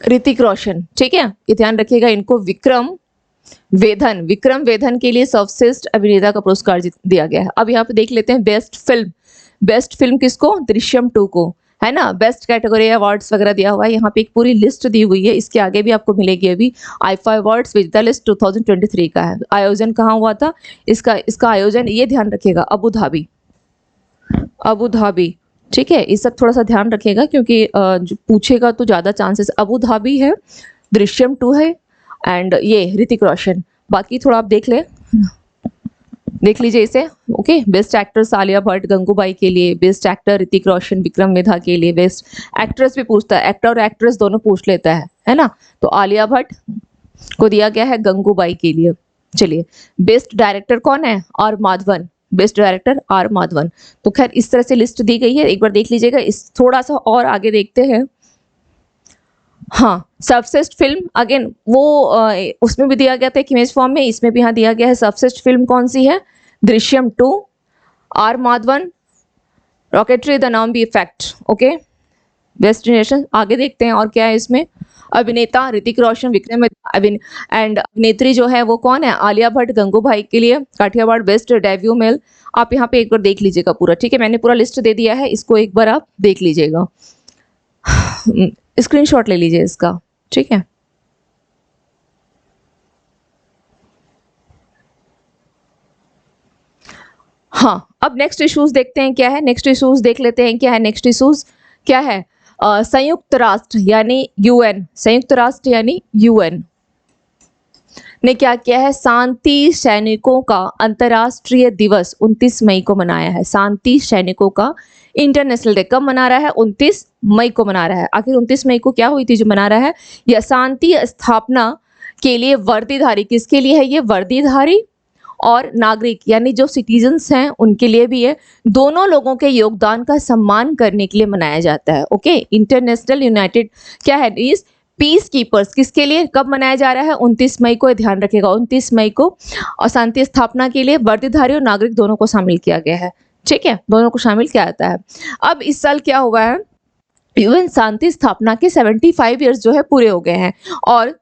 ऋतिक रोशन, ठीक है, ये ध्यान रखिएगा इनको। विक्रम वेधन के लिए सर्वश्रेष्ठ अभिनेता का पुरस्कार दिया गया है। अब यहाँ पे देख लेते हैं बेस्ट फिल्म किसको, दृश्यम 2 को, है ना। बेस्ट कैटेगरी अवार्ड्स वगैरह दिया हुआ है, यहाँ पे एक पूरी लिस्ट दी हुई है, इसके आगे भी आपको मिलेगी। अभी आईफा अवार्ड्स विजेता लिस्ट 2023 का है। आयोजन कहाँ हुआ था, इसका आयोजन, ये ध्यान रखिएगा, अबू धाबी, ठीक है, इस सब थोड़ा सा ध्यान रखिएगा क्योंकि जो पूछेगा तो ज़्यादा चांसेस अबू धाबी है, दृश्यम 2 है एंड ये ऋतिक रोशन। बाकी थोड़ा आप देख लीजिए इसे। Okay, best actress Alia Bhatt Gangubai के लिए, बेस्ट एक्टर ऋतिक रोशन विक्रम वेधा के लिए, बेस्ट एक्ट्रेस भी पूछता है, एक्टर और एक्ट्रेस दोनों पूछ लेता है ना। तो आलिया भट्ट को दिया गया है गंगूबाई के लिए। चलिए, बेस्ट डायरेक्टर कौन है, R Madhavan, best director R Madhavan. तो खैर इस तरह से लिस्ट दी गई है, एक बार देख लीजिएगा। इस थोड़ा सा और आगे देखते हैं। हाँ, सर्वश्रेष्ठ फिल्म अगेन वो उसमें भी दिया गया था एक इमेज फॉर्म में, इसमें भी यहाँ दिया गया है। सर्वश्रेष्ठ फिल्म कौन सी है, Drishyam 2, R Madhavan, Rocketry the Nambi effect. Okay, destination आगे देखते हैं और क्या है इसमें। अभिनेता ऋतिक रोशन विक्रम एंड अभिनेत्री जो है वो कौन है, आलिया भट्ट गंगूबाई के लिए काठियावाड़ बेस्ट डेब्यू मेल। आप यहाँ पे एक बार देख लीजिएगा पूरा, ठीक है, मैंने पूरा लिस्ट दे दिया है, इसको एक बार आप देख लीजिएगा, स्क्रीनशॉट ले लीजिए इसका, ठीक है। हाँ, अब नेक्स्ट इश्यूज देखते हैं क्या है, नेक्स्ट इश्यूज देख लेते हैं क्या है। नेक्स्ट इश्यूज क्या है, संयुक्त राष्ट्र यानी यूएन, संयुक्त राष्ट्र यानी यूएन ने क्या किया है, शांति सैनिकों का अंतर्राष्ट्रीय दिवस 29 मई को मनाया है। शांति सैनिकों का इंटरनेशनल डे कब मना रहा है, 29 मई को मना रहा है। आखिर 29 मई को क्या हुई थी जो मना रहा है, यह शांति स्थापना के लिए वर्दीधारी, किसके लिए है ये, वर्दीधारी और नागरिक यानी जो सिटीजन्स हैं उनके लिए भी है, दोनों लोगों के योगदान का सम्मान करने के लिए मनाया जाता है। ओके, इंटरनेशनल यूनाइटेड क्या है, इस पीस कीपर्स किसके लिए कब मनाया जा रहा है, 29 मई को, ध्यान रखिएगा 29 मई को। और शांति स्थापना के लिए वर्दीधारी और नागरिक दोनों को शामिल किया गया है, ठीक है, दोनों को शामिल किया जाता है। अब इस साल क्या हुआ है, यूएन शांति स्थापना के 75 ईयर्स जो है पूरे हो गए हैं, और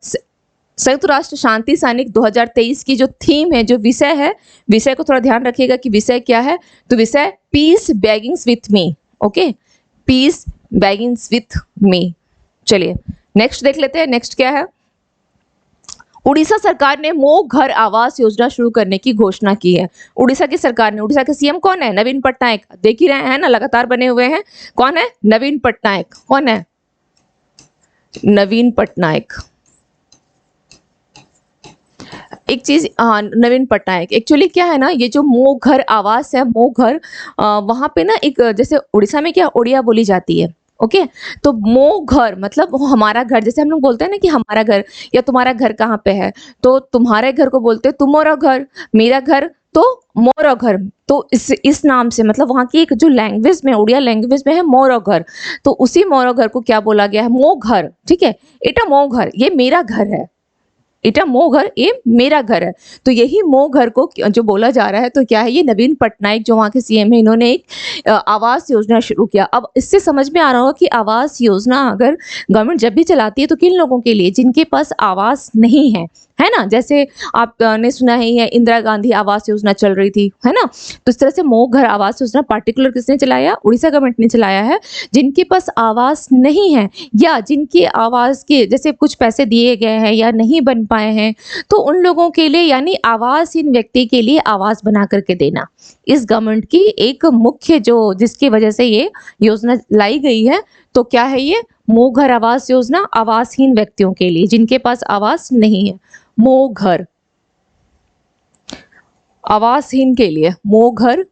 संयुक्त राष्ट्र शांति सैनिक 2023 की जो थीम है, जो विषय है, विषय को थोड़ा ध्यान रखिएगा कि विषय क्या है। तो विषय peace begins with me. Okay, peace begins with me. चलिए नेक्स्ट देख लेते हैं, नेक्स्ट क्या है। उड़ीसा सरकार ने मो घर आवास योजना शुरू करने की घोषणा की है। उड़ीसा की सरकार ने, उड़ीसा के सीएम कौन है, नवीन पटनायक, देख ही रहे हैं ना, लगातार बने हुए हैं। कौन है, नवीन पटनायक। कौन है, नवीन पटनायक। एक चीज, हाँ, नवीन पटनायक एक्चुअली क्या है ना, ये जो मो घर आवास है, मो घर, वहां पे ना एक, जैसे उड़ीसा में क्या उड़िया बोली जाती है, ओके। तो मो घर मतलब वो हमारा घर, जैसे हम लोग बोलते हैं ना कि हमारा घर या तुम्हारा घर कहाँ पे है, तो तुम्हारे घर को बोलते हैं तुमोरा घर, मेरा घर तो मोरा घर। तो इस नाम से मतलब वहाँ की एक जो लैंग्वेज में, उड़िया लैंग्वेज में है मोरा घर, तो उसी मोरा घर को क्या बोला गया है, मो घर। ठीक है, एटा मो घर, ये मेरा घर है, इटा मो घर, ये मेरा घर है। तो यही मो घर को जो बोला जा रहा है, तो क्या है, ये नवीन पटनायक जो वहाँ के सीएम है, इन्होंने एक आवास योजना शुरू किया। अब इससे समझ में आ रहा होगा कि आवास योजना अगर गवर्नमेंट जब भी चलाती है तो किन लोगों के लिए, जिनके पास आवास नहीं है ना। जैसे आपने सुना ही है इंदिरा गांधी आवास योजना चल रही थी, है ना। तो इस तरह से मो घर आवास योजना पार्टिकुलर किसने चलाया, उड़ीसा गवर्नमेंट ने चलाया है। जिनके पास आवास नहीं है या जिनके आवास के जैसे कुछ पैसे दिए गए हैं या नहीं बन पाए हैं, तो उन लोगों के लिए यानी आवासहीन व्यक्ति के लिए आवास बना करके देना इस गवर्नमेंट की एक मुख्य जो जिसकी वजह से ये योजना लाई गई है। तो क्या है ये, मो घर आवास योजना, आवासहीन व्यक्तियों के लिए जिनके पास आवास नहीं है। मो घर आवासहीन के लिए, मो घर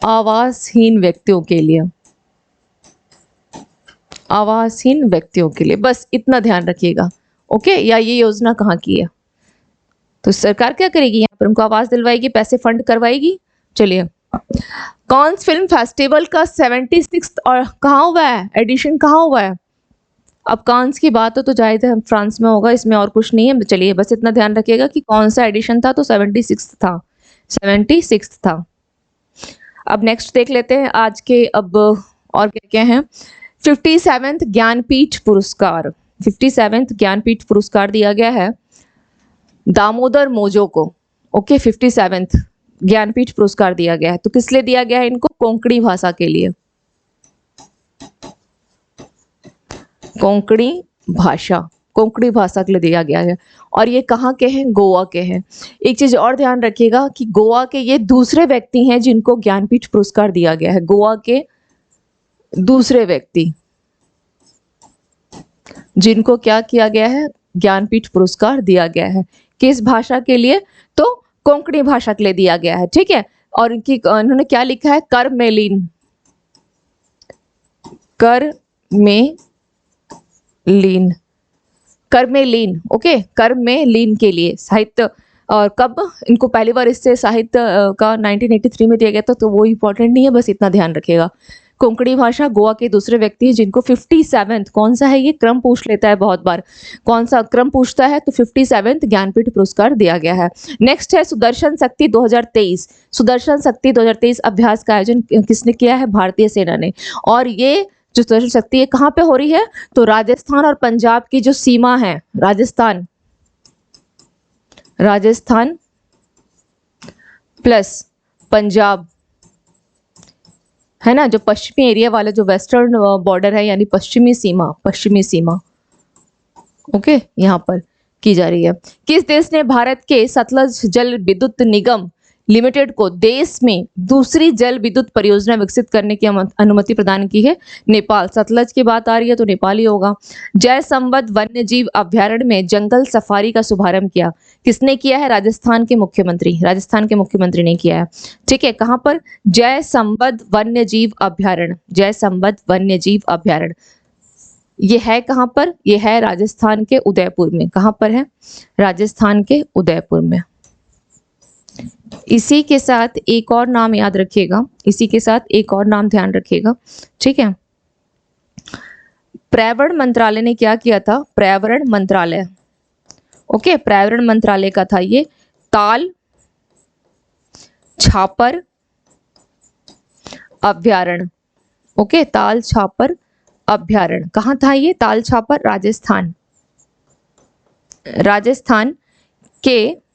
आवासहीन व्यक्तियों के लिए, आवासहीन व्यक्तियों के लिए, बस इतना ध्यान रखिएगा। ओके, या ये योजना कहाँ की है, तो सरकार क्या करेगी, यहाँ पर उनको आवास दिलवाएगी, पैसे फंड करवाएगी। चलिए, कॉन्स फिल्म फेस्टिवल का 76 और कहाँ हुआ है, एडिशन कहाँ हुआ है। अब कांस की बात हो तो जाहिर है फ्रांस में होगा, इसमें और कुछ नहीं है। चलिए बस इतना ध्यान रखिएगा कि कौन सा एडिशन था, तो 76 था, 76 था। अब नेक्स्ट देख लेते हैं आज के, अब और क्या क्या है। 57th ज्ञानपीठ पुरस्कार, 57th ज्ञानपीठ पुरस्कार दिया गया है दामोदर मोजो को। ओके, 57th ज्ञानपीठ पुरस्कार दिया गया है, तो किस लिए दिया गया है इनको, कोंकणी भाषा के लिए, कोंकणी भाषा, कोंकणी भाषा के लिए दिया गया है। और ये कहाँ के हैं, गोवा के हैं। एक चीज और ध्यान रखिएगा कि गोवा के ये दूसरे व्यक्ति हैं जिनको ज्ञानपीठ पुरस्कार दिया गया है, गोवा के दूसरे व्यक्ति जिनको क्या किया गया है, ज्ञानपीठ पुरस्कार दिया गया है। किस भाषा के लिए, तो कोंकणी भाषा के लिए दिया गया है। ठीक है, और इन्होंने क्या लिखा है, कर में लीन, कर में लीन, कर में लीन। ओके, कर में लीन के लिए साहित्य, और कब इनको पहली बार इससे साहित्य का 1983 में दिया गया था, तो वो इंपॉर्टेंट नहीं है, बस इतना ध्यान रखिएगा। कोंकणी भाषा, गोवा के दूसरे व्यक्ति जिनको 57th, कौन सा है ये, क्रम पूछ लेता है बहुत बार, कौन सा क्रम पूछता है, तो 57th ज्ञानपीठ पुरस्कार दिया गया है। नेक्स्ट है सुदर्शन शक्ति 2023। सुदर्शन शक्ति 2023 अभ्यास का आयोजन किसने किया है, भारतीय सेना ने। और ये जो सुदर्शन शक्ति है कहाँ पे हो रही है, तो राजस्थान और पंजाब की जो सीमा है, राजस्थान प्लस पंजाब है ना, जो पश्चिमी एरिया वाला जो वेस्टर्न बॉर्डर है, यानी पश्चिमी सीमा। ओके, यहाँ पर की जा रही है। किस देश ने भारत के सतलज जल विद्युत निगम लिमिटेड को देश में दूसरी जल विद्युत परियोजना विकसित करने की अनुमति प्रदान की है, नेपाल। सतलज की बात आ रही है तो नेपाल ही होगा। जय संबद्ध वन्य जीव अभ्यारण्य में जंगल सफारी का शुभारंभ किया, किसने किया है, राजस्थान के मुख्यमंत्री ने किया है। ठीक है, कहां पर, जय संबद्ध वन्य जीव अभ्यारण्य, जय संबद्ध वन्य जीव अभ्यारण्य, ये है कहां पर, ये है राजस्थान के उदयपुर में। कहां पर है, राजस्थान के उदयपुर में। इसी के साथ एक और नाम याद रखिएगा, इसी के साथ एक और नाम ध्यान रखिएगा। ठीक है, पर्यावरण मंत्रालय ने क्या किया था, पर्यावरण मंत्रालय, ओके, पर्यावरण मंत्रालय का था ये ताल छापर अभ्यारण्य। ओके, ताल छापर अभ्यारण्य कहाँ था ये, ताल छापर, राजस्थान के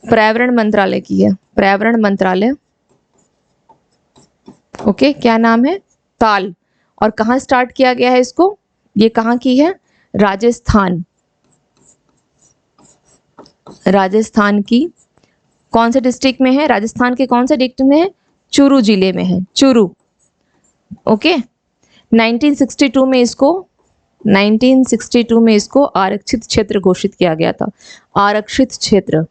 पर्यावरण मंत्रालय की है, पर्यावरण मंत्रालय। ओके, क्या नाम है, ताल। और कहाँ स्टार्ट किया गया है इसको, ये कहाँ की है, राजस्थान की कौन से डिस्ट्रिक्ट में है, राजस्थान के कौन से डिस्ट्रिक्ट में है, चूरू जिले में है, चूरू। ओके, 1962 में इसको 1962 में इसको आरक्षित क्षेत्र घोषित किया गया था। आरक्षित क्षेत्र,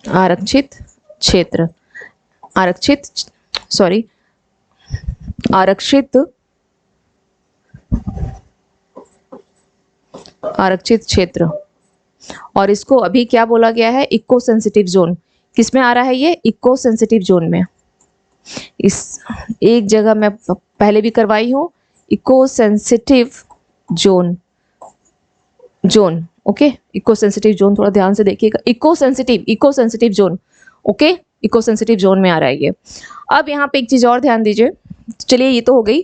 आरक्षित क्षेत्र, आरक्षित, सॉरी, आरक्षित, आरक्षित क्षेत्र। और इसको अभी क्या बोला गया है? Eco sensitive zone. किसमें आ रहा है ये? इको सेंसिटिव जोन में। इस एक जगह मैं पहले भी करवाई हूं, eco sensitive zone, zone, okay, eco sensitive zone, थोड़ा ध्यान से देखिएगा, eco sensitive zone, okay, eco sensitive zone में आ रहा है ये। अब यहाँ पे एक चीज और ध्यान दीजिए। चलिए ये तो हो गई।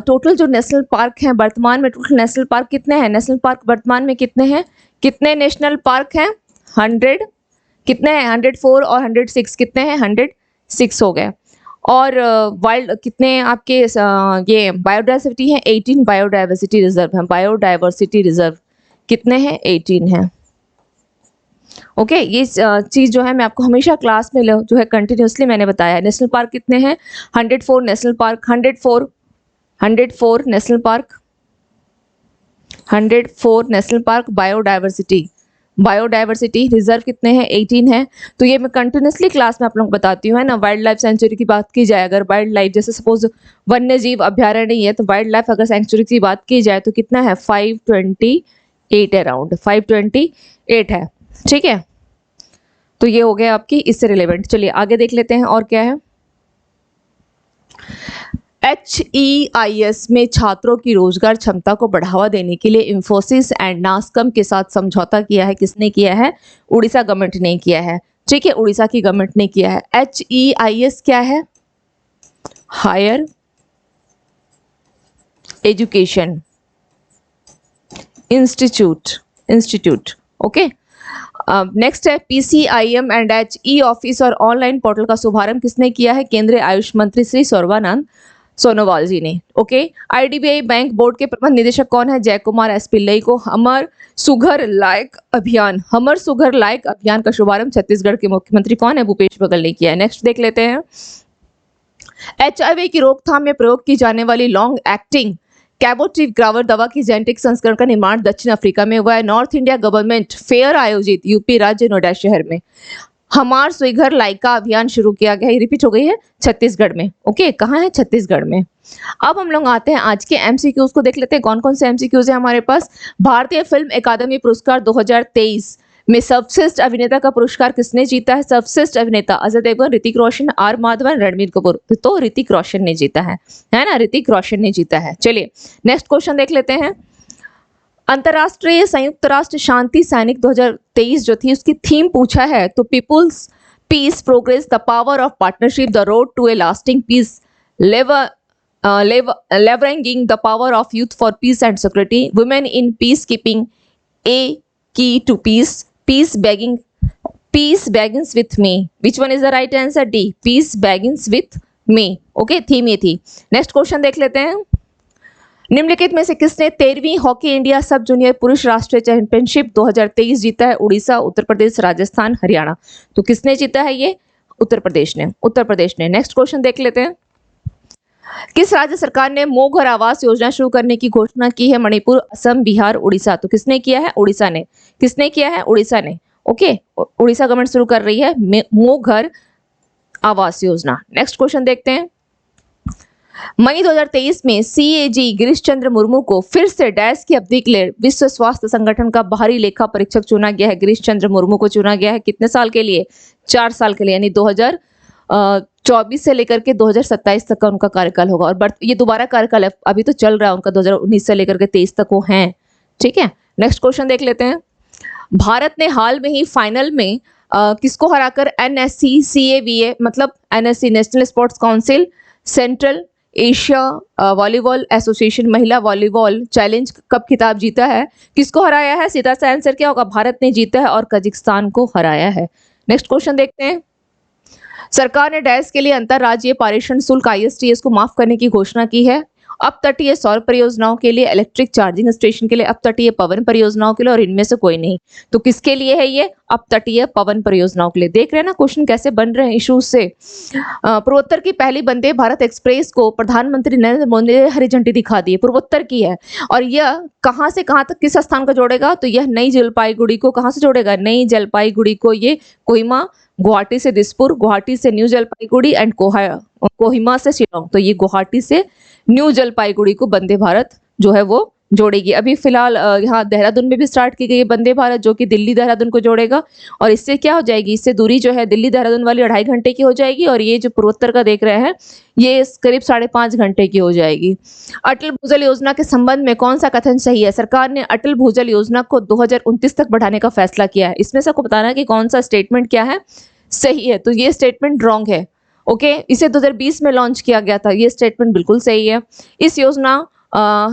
टोटल जो नेशनल पार्क हैं वर्तमान में, टोटल नेशनल पार्क कितने हैं? नेशनल पार्क वर्तमान में कितने हैं? कितने नेशनल पार्क हैं? 100, कितने हैं? 104 और 106 कितने हैं? 106 हो गए। और वाइल्ड कितने आपके ये बायोडाइवर्सिटी है? 18 बायोडाइवर्सिटी रिजर्व हैं। बायोडाइवर्सिटी रिजर्व कितने हैं? 18 हैं। ओके, ये चीज जो है मैं आपको हमेशा क्लास में जो है कंटिन्यूसली मैंने बताया है। नेशनल पार्क कितने हैं? 104 national park, 104 national park, 104 national park. Biodiversity reserve कितने हैं? 18 है। तो ये मैं कंटिन्यूसली क्लास में आप लोग बताती हूँ, है ना। वाइल्ड लाइफ सेंचुरी की बात की जाए, अगर वाइल्ड लाइफ जैसे सपोज वन्य जीव अभ्यारण्य नहीं है, तो वाइल्ड लाइफ अगर सेंचुरी की बात की जाए तो कितना है? 528, अराउंड 528 है, ठीक है। तो ये हो गया आपकी इससे रिलेवेंट। चलिए आगे देख लेते हैं और क्या है। HEIS में छात्रों की रोजगार क्षमता को बढ़ावा देने के लिए इंफोसिस एंड नास्कॉम के साथ समझौता किया है। किसने किया है? उड़ीसा गवर्नमेंट ने किया है, ठीक है, उड़ीसा की गवर्नमेंट ने किया है। HEIS क्या है? Higher education institute, okay. Next है PCIM एंड HE ऑफिस और ऑनलाइन पोर्टल का शुभारंभ किसने किया है? केंद्रीय आयुष मंत्री श्री सर्बानंद सोनोवाल जी ने, ओके। IDBI बैंक बोर्ड के प्रबंध निदेशक कौन है? जय कुमार एस पिल्लई को। हमर सुघर लायक अभियान का शुभारंभ छत्तीसगढ़ के मुख्यमंत्री कौन है? भूपेश बघेल ने किया है। नेक्स्ट देख लेते हैं। HIV की रोकथाम में प्रयोग की जाने वाली लॉन्ग एक्टिंग कैबोट्रिविग्रावर दवा की जेनेटिक संस्करण का निर्माण दक्षिण अफ्रीका में हुआ है। नॉर्थ इंडिया गवर्नमेंट फेयर आयोजित यूपी राज्य नोएडा शहर में हमार सुघर लाइका अभियान शुरू किया गया है। रिपीट हो गई है, छत्तीसगढ़ में, ओके। कहाँ है? छत्तीसगढ़ में। अब हम लोग आते हैं आज के MCQs को देख लेते हैं। कौन कौन से MCQs है हमारे पास। भारतीय फिल्म अकादमी पुरस्कार 2023 में सर्वश्रेष्ठ अभिनेता का पुरस्कार किसने जीता है? सर्वश्रेष्ठ अभिनेता अजय देवगन, ऋतिक रोशन, R माधवन, रणबीर कपूर। तो ऋतिक रोशन ने जीता है ना, ऋतिक रोशन ने जीता है। चलिए नेक्स्ट क्वेश्चन देख लेते हैं। अंतरराष्ट्रीय संयुक्त राष्ट्र शांति सैनिक 2023 जो थी उसकी थीम पूछा है, तो people's peace progress the power of partnership the road to a lasting peace leveraging the power of youth for peace and security, women in peacekeeping, a key to peace, peace begins with me. Which one is the right answer? D, peace begins with me. Okay, theme ये थी। नेक्स्ट क्वेश्चन देख लेते हैं। निम्नलिखित में से किसने 13वीं हॉकी इंडिया सब जूनियर पुरुष राष्ट्रीय चैंपियनशिप 2023 जीता है? उड़ीसा, उत्तर प्रदेश, राजस्थान, हरियाणा। तो किसने जीता है ये? उत्तर प्रदेश ने। नेक्स्ट क्वेश्चन देख लेते हैं। किस राज्य सरकार ने मोघर आवास योजना शुरू करने की घोषणा की है? मणिपुर, असम, बिहार, उड़ीसा। तो किसने किया है? उड़ीसा ने। किसने किया है? उड़ीसा ने, ओके। उड़ीसा गवर्नमेंट शुरू कर रही है मोघर आवास योजना। नेक्स्ट क्वेश्चन देखते हैं। मई 2023 में CAG गिरीश चंद्र मुर्मू को फिर से डैश की अवधि के लिए विश्व स्वास्थ्य संगठन का बाहरी लेखा परीक्षक चुना गया है। गिरीश चंद्र मुर्मू को चुना गया है कितने साल के लिए? 4 साल के लिए, यानी 2024 से लेकर के 2027 तक का उनका कार्यकाल होगा। और ये दोबारा कार्यकाल है, अभी तो चल रहा है उनका, 2019 से लेकर के 23 तक वो हैं, ठीक है। नेक्स्ट क्वेश्चन देख लेते हैं। भारत ने हाल में ही फाइनल में किसको हराकर NSC CAVA मतलब NSC national sports council, Central Asia volleyball association महिला वॉलीबॉल चैलेंज कप खिताब जीता है? किसको हराया है? सीधा सा आंसर क्या होगा? भारत ने जीता है और कजाकिस्तान को हराया है। नेक्स्ट क्वेश्चन देखते हैं। सरकार ने डैश के लिए अंतरराज्यीय पारेषण शुल्क ISTS को माफ करने की घोषणा की है। अब तटीय सौर परियोजनाओं के लिए, इलेक्ट्रिक चार्जिंग स्टेशन के लिए, अब तटीय पवन परियोजनाओं के लिए, और इनमें से कोई नहीं। तो किसके लिए है ये? अपतटीय पवन परियोजनाओं के लिए। देख रहे हैं ना क्वेश्चन कैसे बन रहे हैं इश्यूज से। पूर्वोत्तर की पहली वंदे भारत एक्सप्रेस को प्रधानमंत्री नरेंद्र मोदी ने हरी झंडी दिखा दी है, पूर्वोत्तर की है, और यह कहां से कहां तक किस स्थान को जोड़ेगा, तो यह नई जलपाईगुड़ी को कहां से जोड़ेगा, नई जलपाईगुड़ी को ये कोहिमा, गुवाहाटी से दिसपुर, गुवाहाटी से न्यू जलपाईगुड़ी एंड कोहिमा से शिलोंग, तो ये गुवाहाटी से न्यू जलपाईगुड़ी को वंदे भारत जो है वो जोड़ेगी। अभी फिलहाल यहाँ देहरादून में भी स्टार्ट की गई है वंदे भारत, जो कि दिल्ली देहरादून को जोड़ेगा, और इससे क्या हो जाएगी, इससे दूरी जो है दिल्ली देहरादून वाली 2.5 घंटे की हो जाएगी, और ये जो पूर्वोत्तर का देख रहे हैं ये करीब 5.5 घंटे की हो जाएगी। अटल भूजल योजना के संबंध में कौन सा कथन सही है? सरकार ने अटल भूजल योजना को 2029 तक बढ़ाने का फैसला किया है। इसमें से आपको बताना है कि कौन सा स्टेटमेंट क्या है सही है, तो ये स्टेटमेंट रॉन्ग है। ओके, इसे 2020 में लॉन्च किया गया था, ये स्टेटमेंट बिल्कुल सही है।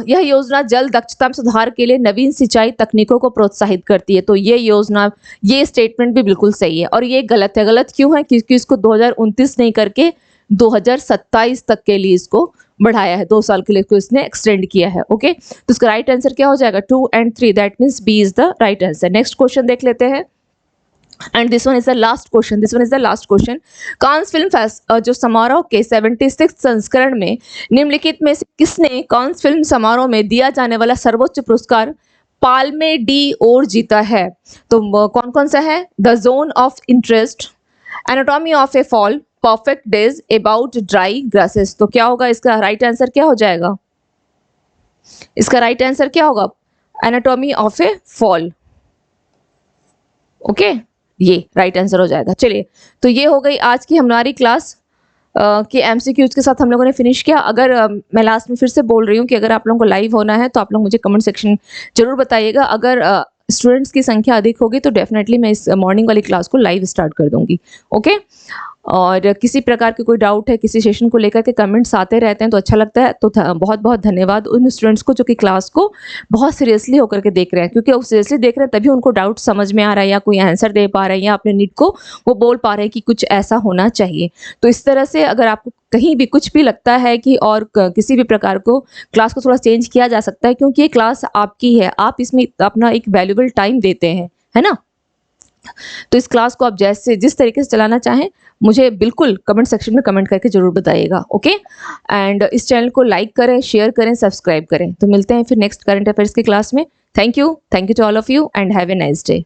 यह योजना जल दक्षता में सुधार के लिए नवीन सिंचाई तकनीकों को प्रोत्साहित करती है, तो ये स्टेटमेंट भी बिल्कुल सही है। और ये गलत है। गलत क्यों है? क्योंकि इसको 2029 नहीं करके 2027 तक के लिए इसको बढ़ाया है, 2 साल के लिए इसको इसने एक्सटेंड किया है। ओके, तो इसका राइट आंसर क्या हो जाएगा? 2 and 3, that means B is the right answer. Next question देख लेते हैं, and this one is the last question. Cannes film जो समारोह के 76 संस्करण में निम्नलिखित में से किसने कांस फिल्म समारोह में दिया जाने वाला सर्वोच्च पुरस्कार पाल्मे डी ओर जीता है? तो कौन कौन सा है? The zone of interest, anatomy of A fall, perfect days, about dry grasses. तो क्या होगा इसका राइट आंसर? क्या हो जाएगा इसका राइट आंसर? क्या होगा? Anatomy of A fall. Okay, ये राइट आंसर हो जाएगा। चलिए, तो ये हो गई आज की हमारी क्लास के एमसीक्यूज के साथ हम लोगों ने फिनिश किया। अगर मैं लास्ट में फिर से बोल रही हूँ कि अगर आप लोगों को लाइव होना है तो आप लोग मुझे कमेंट सेक्शन जरूर बताइएगा। अगर स्टूडेंट्स की संख्या अधिक होगी तो डेफिनेटली मैं इस मॉर्निंग वाली क्लास को लाइव स्टार्ट कर दूंगी। ओके, और किसी प्रकार के कोई डाउट है, किसी सेशन को लेकर के कमेंट्स आते रहते हैं तो अच्छा लगता है। तो बहुत बहुत धन्यवाद उन स्टूडेंट्स को जो कि क्लास को बहुत सीरियसली होकर के देख रहे हैं, क्योंकि वो सीरियसली देख रहे हैं तभी उनको डाउट समझ में आ रहा है, या कोई आंसर दे पा रहे हैं, या अपने नीड को वो बोल पा रहे हैं कि कुछ ऐसा होना चाहिए। तो इस तरह से अगर आपको कहीं भी कुछ भी लगता है कि और किसी भी प्रकार को क्लास को थोड़ा चेंज किया जा सकता है, क्योंकि ये क्लास आपकी है, आप इसमें अपना एक वैल्यूएबल टाइम देते हैं, है ना। तो इस क्लास को आप जिस तरीके से चलाना चाहें मुझे बिल्कुल कमेंट सेक्शन में कमेंट करके जरूर बताइएगा। ओके, एंड इस चैनल को लाइक करें, शेयर करें, सब्सक्राइब करें। तो मिलते हैं फिर नेक्स्ट करंट अफेयर्स की क्लास में। Thank you to all of you and have a nice day.